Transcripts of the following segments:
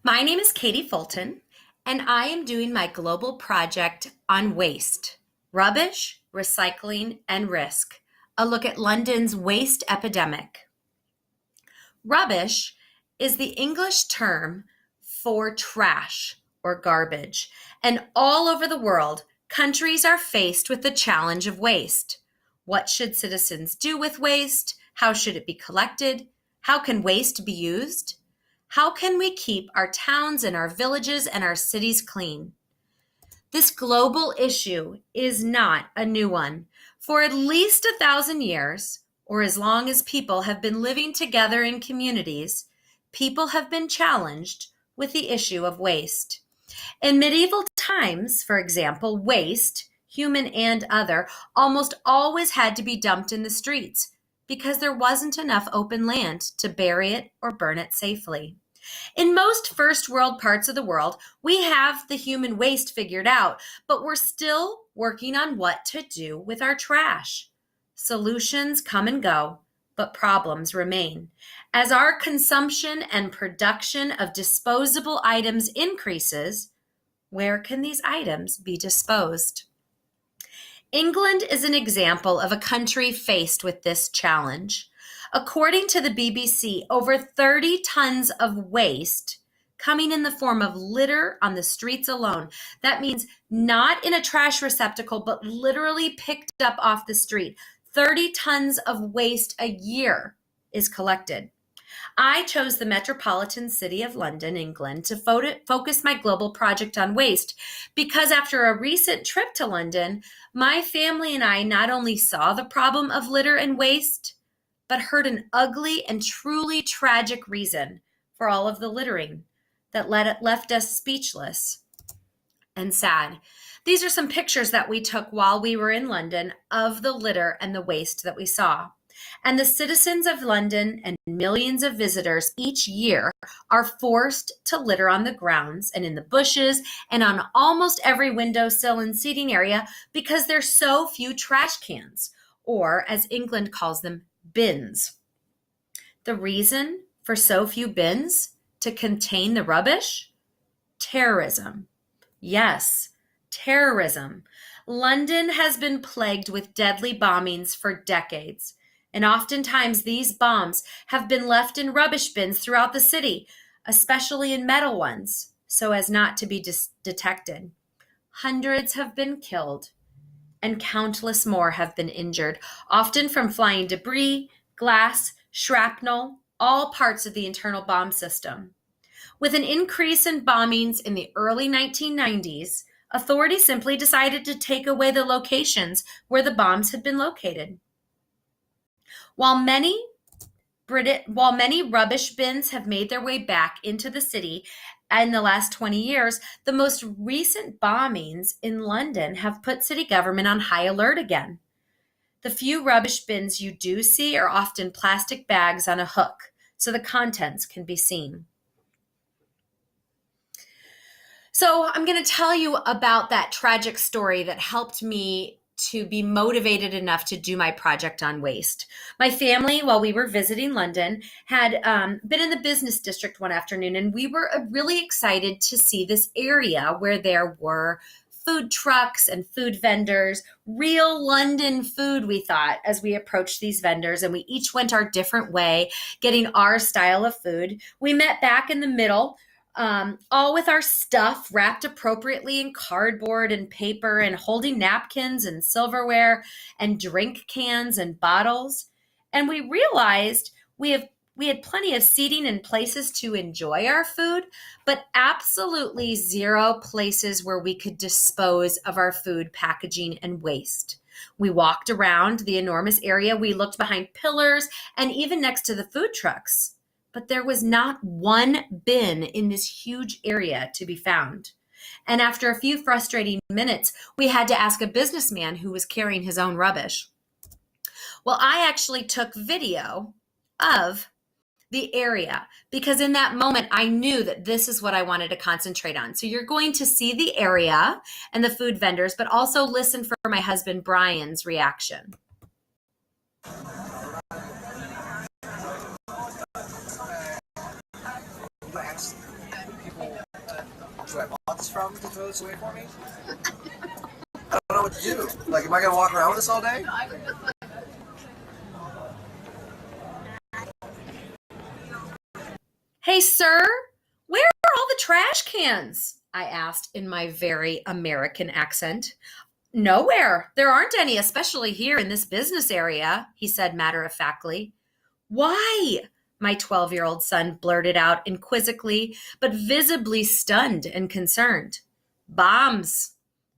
My name is Katie Fulton, and I am doing my global project on waste, rubbish, recycling, and risk. A look at London's waste epidemic. Rubbish is the English term for trash or garbage, and all over the world, countries are faced with the challenge of waste. What should citizens do with waste? How should it be collected? How can waste be used? How can we keep our towns and our villages and our cities clean? This global issue is not a new one. For at least 1,000 years, or as long as people have been living together in communities, people have been challenged with the issue of waste. In medieval times, for example, waste, human and other, almost always had to be dumped in the streets because there wasn't enough open land to bury it or burn it safely. In most first world parts of the world, we have the human waste figured out, but we're still working on what to do with our trash. Solutions come and go, but problems remain. As our consumption and production of disposable items increases, where can these items be disposed? England is an example of a country faced with this challenge. According to the BBC, over 30 tons of waste coming in the form of litter on the streets alone. That means not in a trash receptacle, but literally picked up off the street. 30 tons of waste a year is collected. I chose the metropolitan city of London, England, to focus my global project on waste because after a recent trip to London, my family and I not only saw the problem of litter and waste, but heard an ugly and truly tragic reason for all of the littering that left us speechless and sad. These are some pictures that we took while we were in London of the litter and the waste that we saw. And the citizens of London and millions of visitors each year are forced to litter on the grounds and in the bushes and on almost every windowsill and seating area because there's so few trash cans, or as England calls them, bins. The reason for so few bins to contain the rubbish? Terrorism. Yes, terrorism. London has been plagued with deadly bombings for decades. And oftentimes these bombs have been left in rubbish bins throughout the city, especially in metal ones, so as not to be detected. Hundreds have been killed and countless more have been injured, often from flying debris, glass, shrapnel, all parts of the internal bomb system. With an increase in bombings in the early 1990s, authorities simply decided to take away the locations where the bombs had been located. While many rubbish bins have made their way back into the city in the last 20 years, the most recent bombings in London have put city government on high alert again. The few rubbish bins you do see are often plastic bags on a hook, so the contents can be seen. So I'm going to tell you about that tragic story that helped me to be motivated enough to do my project on waste. My family, while we were visiting London, had been in the business district one afternoon, and we were really excited to see this area where there were food trucks and food vendors, real London food, we thought, as we approached these vendors, and we each went our different way, getting our style of food. We met back in the middle, all with our stuff wrapped appropriately in cardboard and paper and holding napkins and silverware and drink cans and bottles. And we realized we had plenty of seating and places to enjoy our food, but absolutely zero places where we could dispose of our food packaging and waste. We walked around the enormous area. We looked behind pillars and even next to the food trucks. But there was not one bin in this huge area to be found. And after a few frustrating minutes, we had to ask a businessman who was carrying his own rubbish. Well, I actually took video of the area because in that moment, I knew that this is what I wanted to concentrate on. So you're going to see the area and the food vendors, but also listen for my husband Brian's reaction. who I bought this from to throw this away for me? I don't know what to do. Like, am I gonna walk around with this all day? Hey, sir, where are all the trash cans? I asked in my very American accent. Nowhere. There aren't any, especially here in this business area, he said matter-of-factly. Why? My 12-year-old son blurted out inquisitively, but visibly stunned and concerned. Bombs.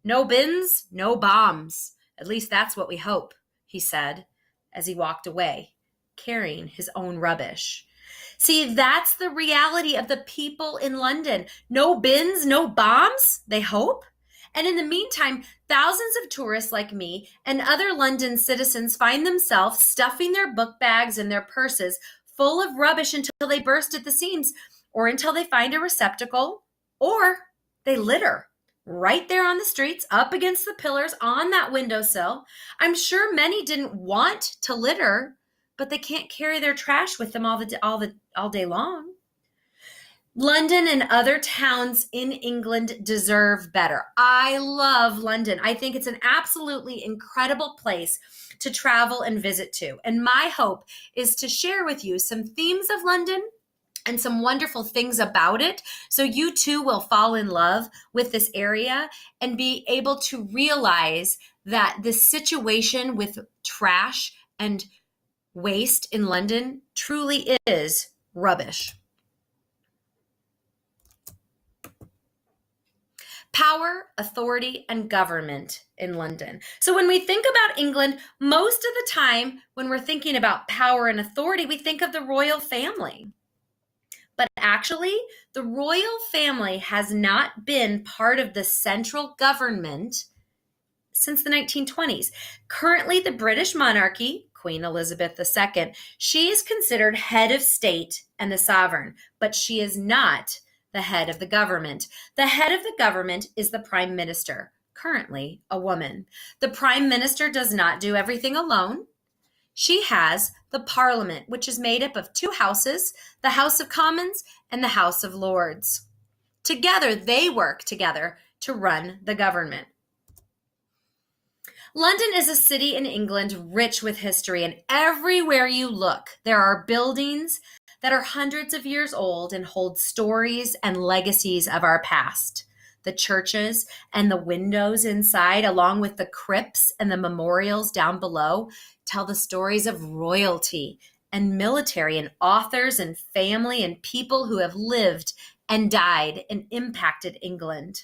No bins, no bombs. At least that's what we hope, he said as he walked away, carrying his own rubbish. See, that's the reality of the people in London. No bins, no bombs, they hope. And in the meantime, thousands of tourists like me and other London citizens find themselves stuffing their book bags and their purses full of rubbish until they burst at the seams, or until they find a receptacle, or they litter right there on the streets, up against the pillars on that windowsill. I'm sure many didn't want to litter, but they can't carry their trash with them all day long. London and other towns in England deserve better. I love London. I think it's an absolutely incredible place to travel and visit to. And my hope is to share with you some themes of London and some wonderful things about it, so you too will fall in love with this area and be able to realize that this situation with trash and waste in London truly is rubbish. Power, authority, and government in London. So when we think about England, most of the time when we're thinking about power and authority, we think of the royal family. But actually, the royal family has not been part of the central government since the 1920s. Currently, the British monarchy, Queen Elizabeth II, she is considered head of state and the sovereign, but she is not the head of the government. The head of the government is the prime minister, currently a woman. The prime minister does not do everything alone. She has the parliament, which is made up of two houses, the House of Commons and the House of Lords. Together, they work together to run the government. London is a city in England rich with history, and everywhere you look, there are buildings that are hundreds of years old and hold stories and legacies of our past. The churches and the windows inside, along with the crypts and the memorials down below, tell the stories of royalty and military and authors and family and people who have lived and died and impacted England.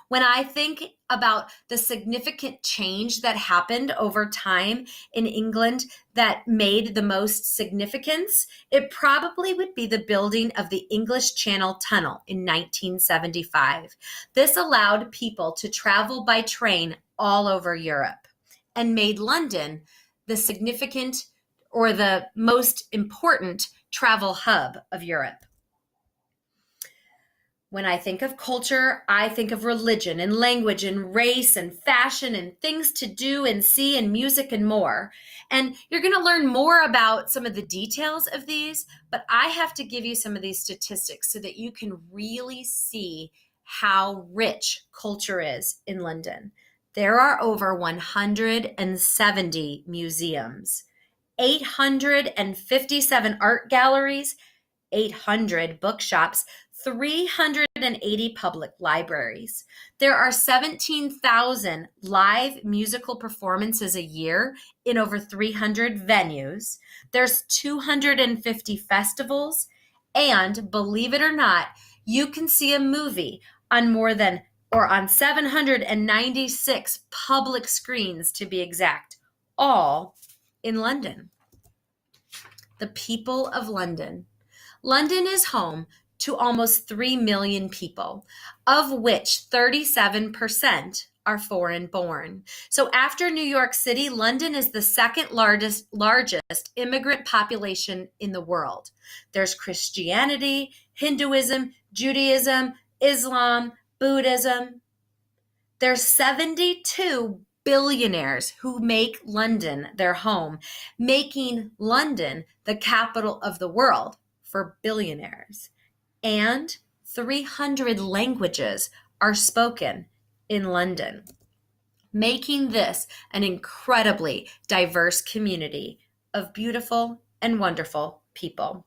When I think about the significant change that happened over time in England that made the most significance, it probably would be the building of the English Channel Tunnel in 1975. This allowed people to travel by train all over Europe and made London the significant or the most important travel hub of Europe. When I think of culture, I think of religion and language and race and fashion and things to do and see and music and more. And you're going to learn more about some of the details of these, but I have to give you some of these statistics so that you can really see how rich culture is in London. There are over 170 museums, 857 art galleries, 800 bookshops, 380 public libraries. There are 17,000 live musical performances a year in over 300 venues. There's 250 festivals, and believe it or not, you can see a movie on on 796 public screens, to be exact, all in London. The people of London. London is home to almost 3 million people, of which 37% are foreign born. So after New York City, London is the second largest immigrant population in the world. There's Christianity, Hinduism, Judaism, Islam, Buddhism. There's 72 billionaires who make London their home, making London the capital of the world for billionaires. And 300 languages are spoken in London, making this an incredibly diverse community of beautiful and wonderful people.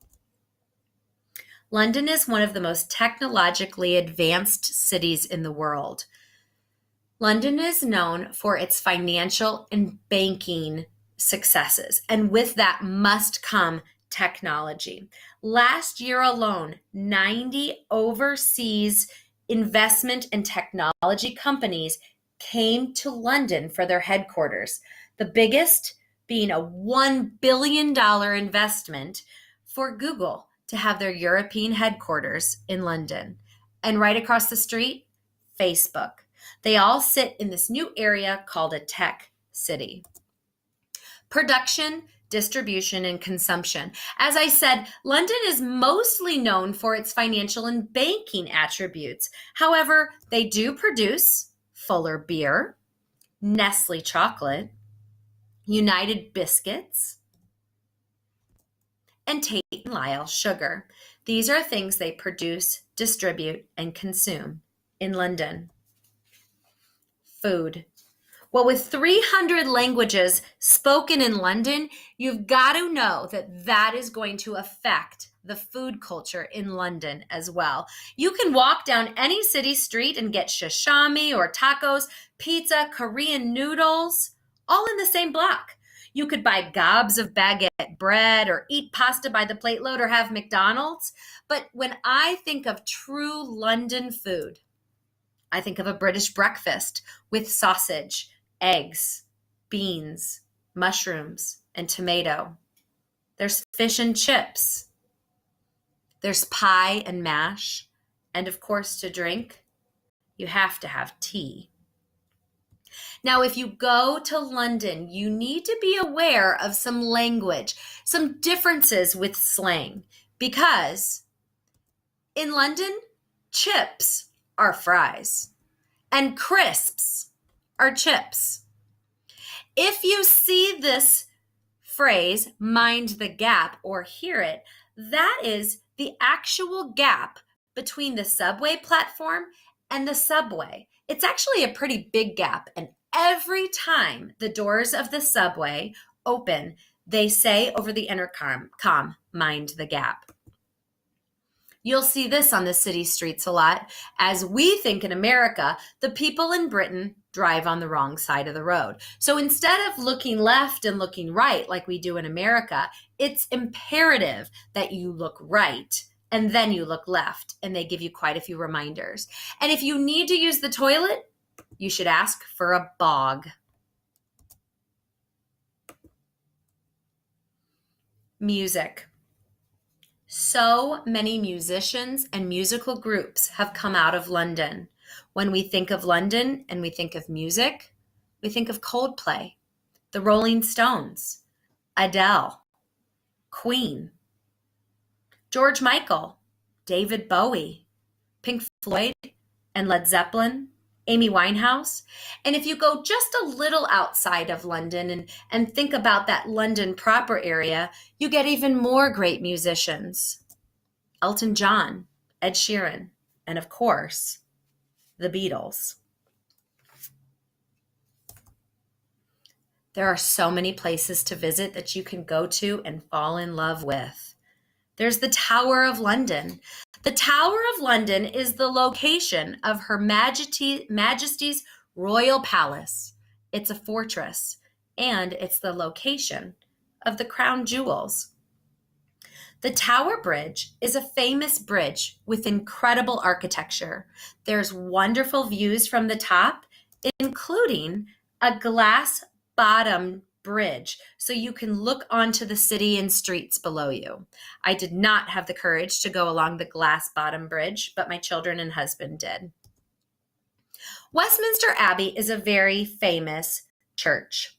London is one of the most technologically advanced cities in the world. London is known for its financial and banking successes, and with that must come technology. Last year alone, 90 overseas investment and technology companies came to London for their headquarters, the biggest being a $1 billion investment for Google to have their European headquarters in London. And right across the street, Facebook. They all sit in this new area called a tech city. Production, distribution, and consumption. As I said, London is mostly known for its financial and banking attributes. However, they do produce Fuller beer, Nestle chocolate, United biscuits, and Tate & Lyle sugar. These are things they produce, distribute, and consume in London. Food. Well, with 300 languages spoken in London, you've got to know that that is going to affect the food culture in London as well. You can walk down any city street and get sashimi or tacos, pizza, Korean noodles, all in the same block. You could buy gobs of baguette bread or eat pasta by the plate load or have McDonald's. But when I think of true London food, I think of a British breakfast with sausage, eggs, beans, mushrooms, and tomato. There's fish and chips. There's pie and mash. And of course, to drink, you have to have tea. Now, if you go to London, you need to be aware of some language, some differences with slang, because in London, chips are fries and crisps are chips. If you see this phrase, mind the gap, or hear it, that is the actual gap between the subway platform and the subway. It's actually a pretty big gap, and every time the doors of the subway open, they say over the intercom, mind the gap. You'll see this on the city streets a lot. As we think in America, the people in Britain drive on the wrong side of the road. So instead of looking left and looking right like we do in America, it's imperative that you look right and then you look left, and they give you quite a few reminders. And if you need to use the toilet, you should ask for a bog. Music. So many musicians and musical groups have come out of London. When we think of London and we think of music, we think of Coldplay, the Rolling Stones, Adele, Queen, George Michael, David Bowie, Pink Floyd, and Led Zeppelin, Amy Winehouse. And if you go just a little outside of London and think about that London proper area, you get even more great musicians. Elton John, Ed Sheeran, and of course, the Beatles. There are so many places to visit that you can go to and fall in love with. There's the Tower of London. The Tower of London is the location of Her Majesty's Royal Palace. It's a fortress, and it's the location of the crown jewels. The Tower Bridge is a famous bridge with incredible architecture. There's wonderful views from the top, including a glass-bottomed bridge, so you can look onto the city and streets below you. I did not have the courage to go along the glass-bottom bridge, but my children and husband did. Westminster Abbey is a very famous church.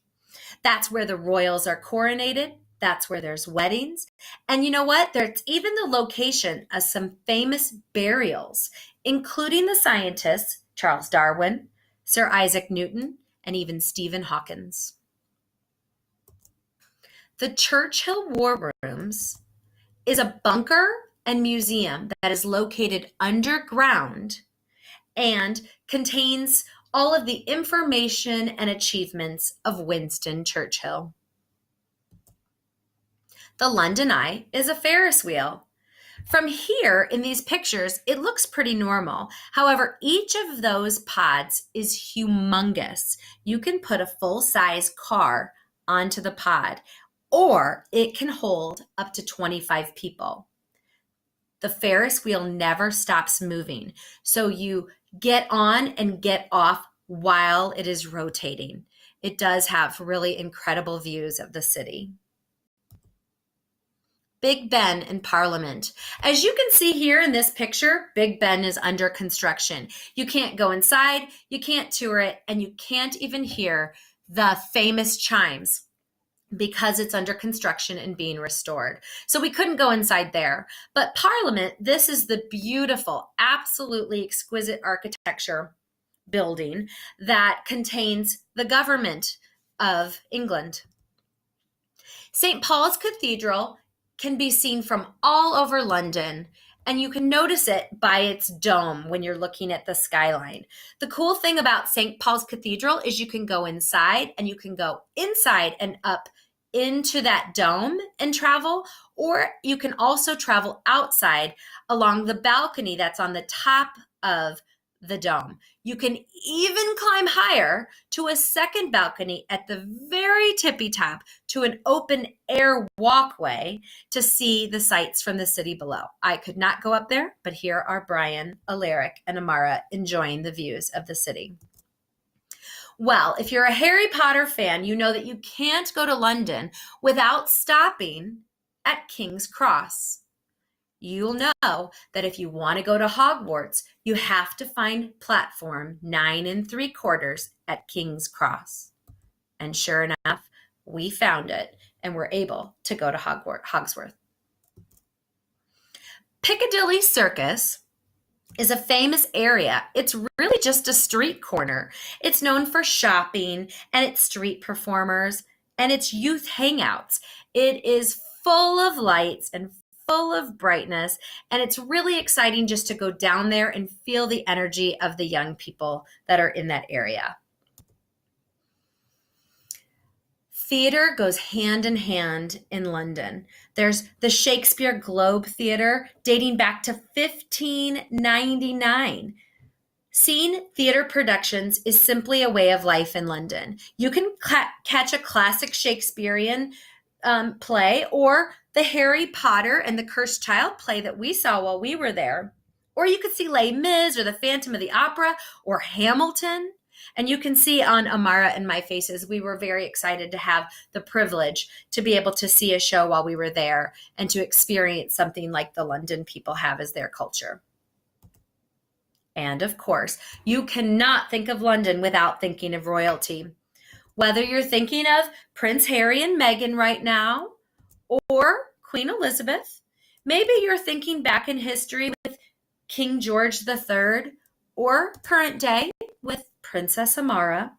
That's where the royals are coronated. That's where there's weddings. And you know what? There's even the location of some famous burials, including the scientists Charles Darwin, Sir Isaac Newton, and even Stephen Hawking. The Churchill War Rooms is a bunker and museum that is located underground and contains all of the information and achievements of Winston Churchill. The London Eye is a Ferris wheel. From here in these pictures, it looks pretty normal. However, each of those pods is humongous. You can put a full-size car onto the pod, or it can hold up to 25 people. The Ferris wheel never stops moving, so you get on and get off while it is rotating. It does have really incredible views of the city. Big Ben and Parliament. As you can see here in this picture, Big Ben is under construction. You can't go inside, you can't tour it, and you can't even hear the famous chimes because it's under construction and being restored. So we couldn't go inside there. But Parliament, this is the beautiful, absolutely exquisite architecture building that contains the government of England. St. Paul's Cathedral can be seen from all over London, and you can notice it by its dome when you're looking at the skyline. The cool thing about St. Paul's Cathedral is you can go inside, and you can go inside and up into that dome and travel, or you can also travel outside along the balcony that's on the top of the dome. You can even climb higher to a second balcony at the very tippy top to an open air walkway to see the sights from the city below. I could not go up there, but here are Brian, Alaric, and Amara enjoying the views of the city. Well, if you're a Harry Potter fan, you know that you can't go to London without stopping at King's Cross. You'll know that if you want to go to Hogwarts, you have to find platform 9 3/4 at King's Cross. And sure enough, we found it and were able to go to Hogsworth. Piccadilly Circus is a famous area. It's really just a street corner. It's known for shopping and its street performers and its youth hangouts. It is full of lights and full of brightness, and it's really exciting just to go down there and feel the energy of the young people that are in that area. Theater goes hand in hand in London. There's the Shakespeare Globe Theater dating back to 1599. Seeing theater productions is simply a way of life in London. You can catch a classic Shakespearean play, or the Harry Potter and the Cursed Child play that we saw while we were there. Or you could see Les Mis or the Phantom of the Opera or Hamilton. And you can see on Amara and my faces, we were very excited to have the privilege to be able to see a show while we were there and to experience something like the London people have as their culture. And of course, you cannot think of London without thinking of royalty. Whether you're thinking of Prince Harry and Meghan right now, or Queen Elizabeth, maybe you're thinking back in history with King George III, or current day with Princess Amara.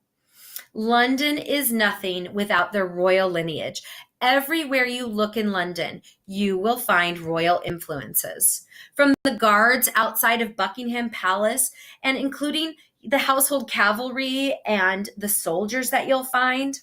London is nothing without their royal lineage. Everywhere you look in London, you will find royal influences. From the guards outside of Buckingham Palace, and including the household cavalry and the soldiers that you'll find.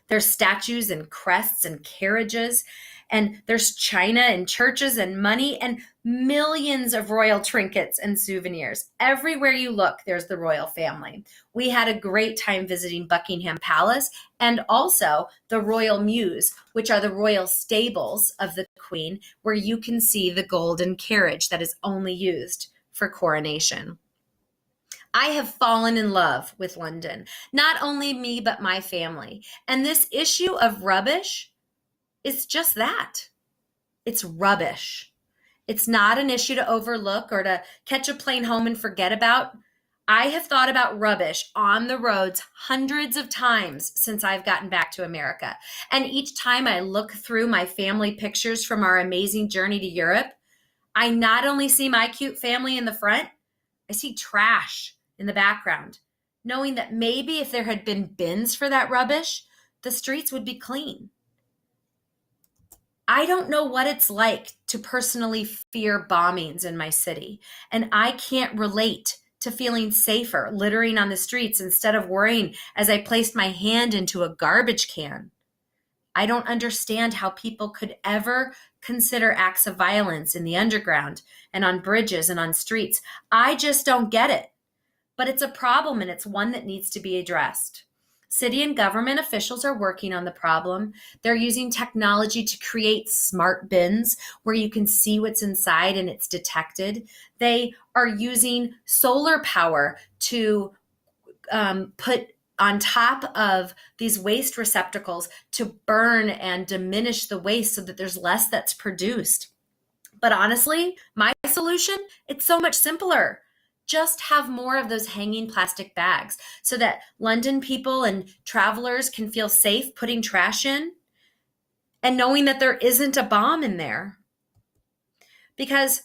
There's statues and crests and carriages, and there's china and churches and money and millions of royal trinkets and souvenirs. Everywhere you look, there's the royal family. We had a great time visiting Buckingham Palace and also the Royal Mews, which are the royal stables of the Queen, where you can see the golden carriage that is only used for coronation. I have fallen in love with London, not only me, but my family. And this issue of rubbish is just that. It's rubbish. It's not an issue to overlook or to catch a plane home and forget about. I have thought about rubbish on the roads hundreds of times since I've gotten back to America. And each time I look through my family pictures from our amazing journey to Europe, I not only see my cute family in the front, I see trash in the background, knowing that maybe if there had been bins for that rubbish, the streets would be clean. I don't know what it's like to personally fear bombings in my city, and I can't relate to feeling safer littering on the streets instead of worrying as I placed my hand into a garbage can. I don't understand how people could ever consider acts of violence in the underground and on bridges and on streets. I just don't get it. But it's a problem, and it's one that needs to be addressed. City and government officials are working on the problem. They're using technology to create smart bins where you can see what's inside and it's detected. They are using solar power to put on top of these waste receptacles to burn and diminish the waste so that there's less that's produced. But honestly, my solution, it's so much simpler. Just have more of those hanging plastic bags so that London people and travelers can feel safe putting trash in and knowing that there isn't a bomb in there. Because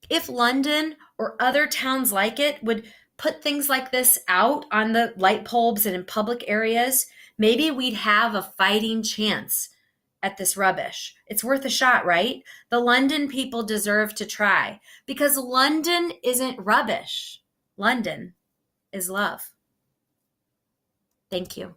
if London or other towns like it would put things like this out on the light bulbs and in public areas, maybe we'd have a fighting chance at this rubbish. It's worth a shot, right? The London people deserve to try because London isn't rubbish. London is love. Thank you.